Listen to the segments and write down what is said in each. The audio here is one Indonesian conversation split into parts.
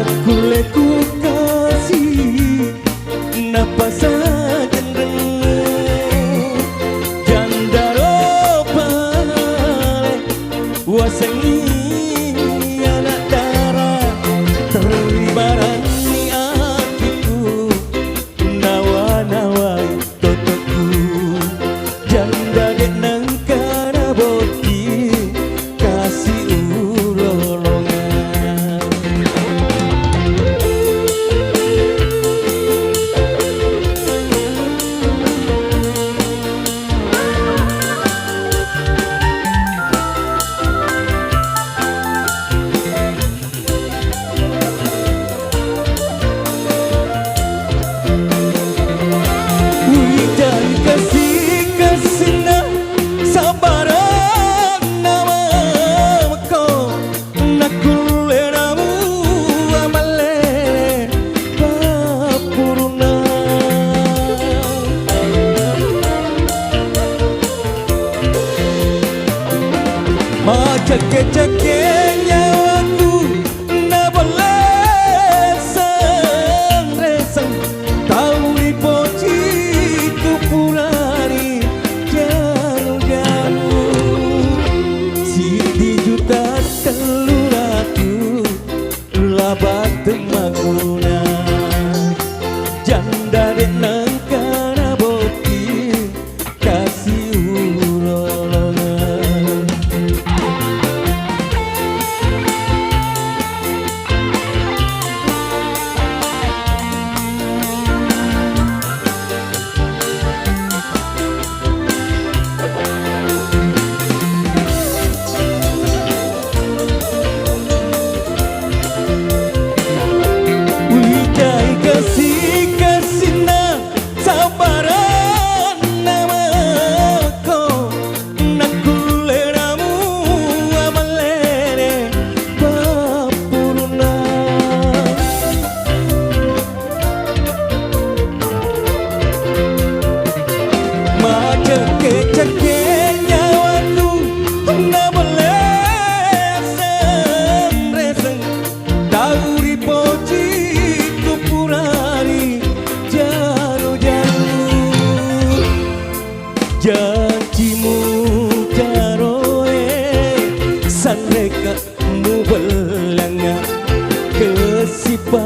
Aku leku kasih napa saja jandaro pale wasengi anak darah terlibarani hatiku nawa-nawa totoku janda dek nangkana boti kasih ulolongan. Hujan kasih-kasihna sabaran nama kau nakuleramu amale papuruna macake-cake nyawaku naboleh sang-resang tahu dipoci kupurari jauh-jauh siti juta teluratu labat temaguna janda dek nangkana boti kasih ulolongan. Wijai kasih-kasihna sabaran nama kau nakuleramu amalere papuruna macake-cake nyawaku naboleh reseng tahu dipoci kupurari jauh-jauh janjimu jaroe sanreka mu belanga kesipadamu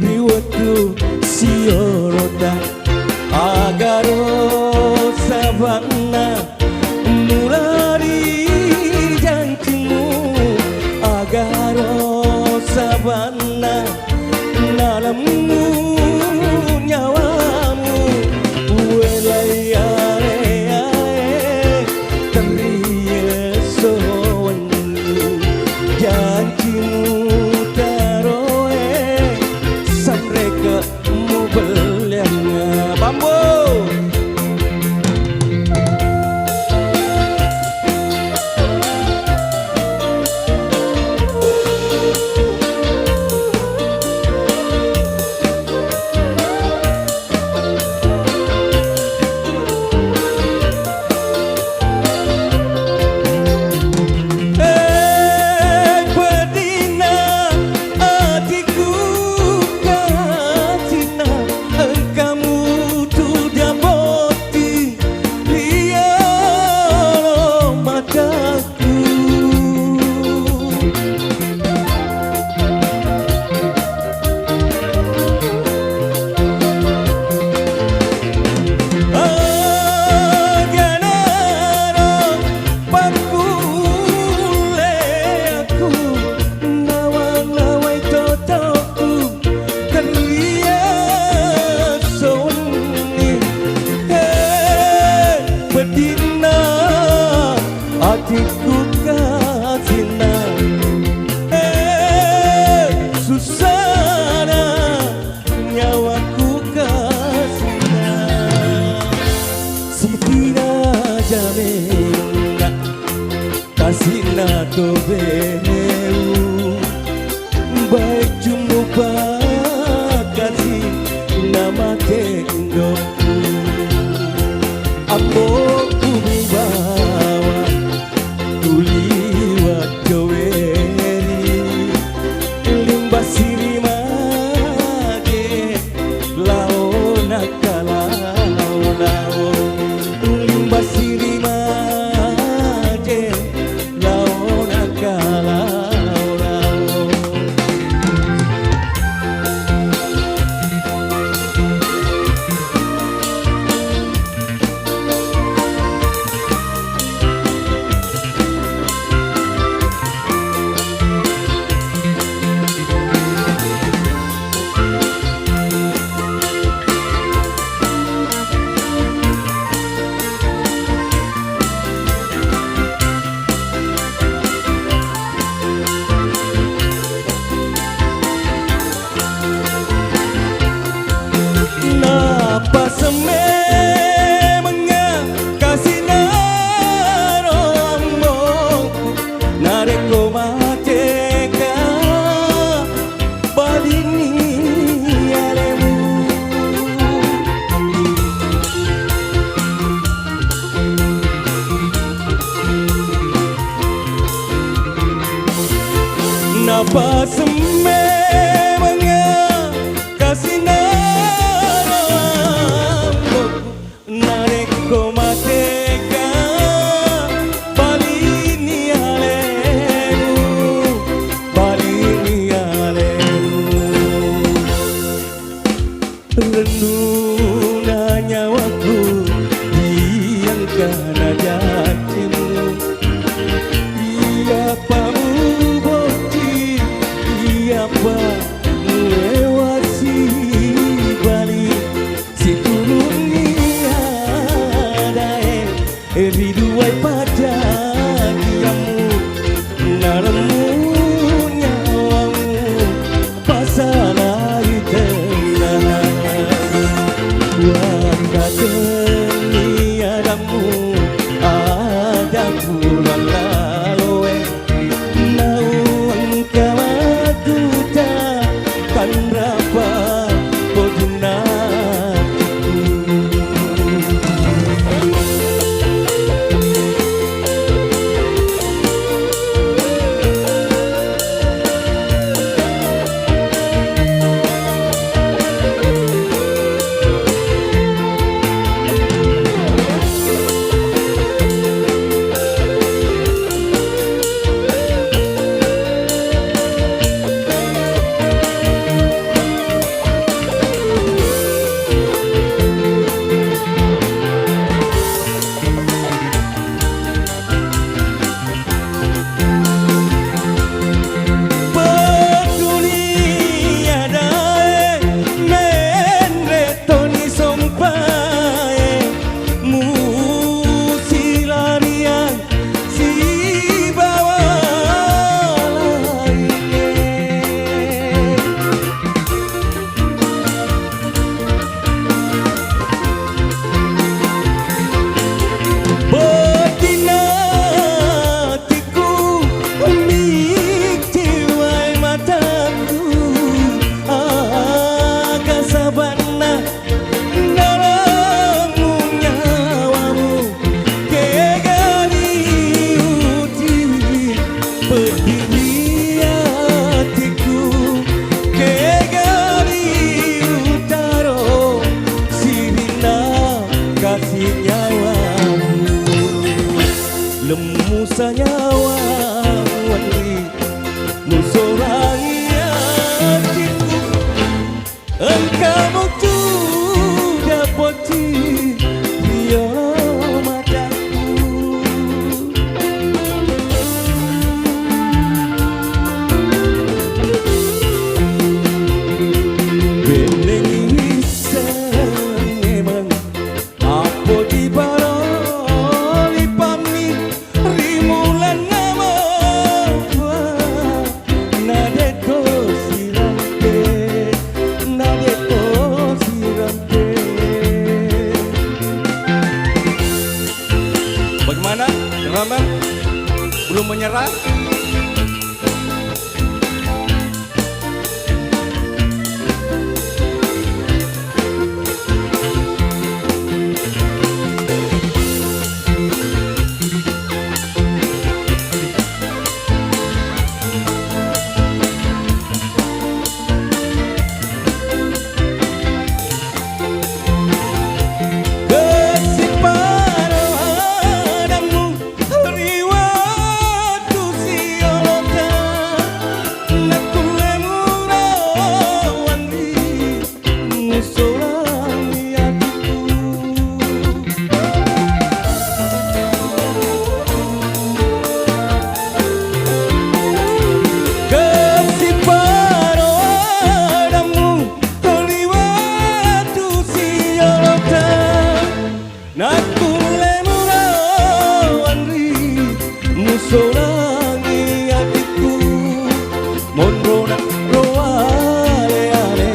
riwatu siorota agaro sabana mulari janjimu agaro sabana nalamu nyawamu welayare teriesoan janjimu taroe samreka mu belanga bambo. Hatiku kasihna susana nyawaku kasihna sitina jamena kasihna tobeu baik jumpa kasih nama kendoku ambo kubibawa tuliwat jaweri mateka balini alemu napa seme kasih naramu nareko mateka balini alemu renuna nyawaku yang karena jatimu iya pamu boti iya pa lewasi bali si turuni adae riduai pada diamu naramu nyawamu pasana itena warga teniadamu ada pulang laloe nauan kalatuta kan rapa koduna lemusa nyawa wali nusorangi hatiku engkau tuh dapati dia mataku benengi bisa memang apa di barang bagaimana, teman-teman? Belum menyerah? sorangi hatiku mondona roale ale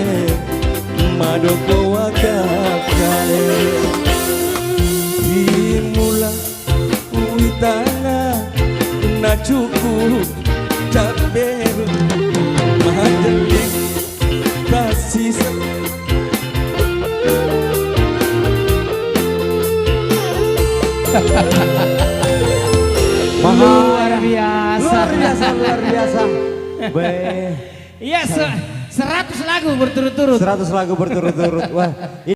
madoko wakakale dimula uitana na cukup beru Mahadelik kasih Luar biasa. Luar biasa. Iya, 100 lagu berturut-turut. 100 lagu berturut-turut. Wah.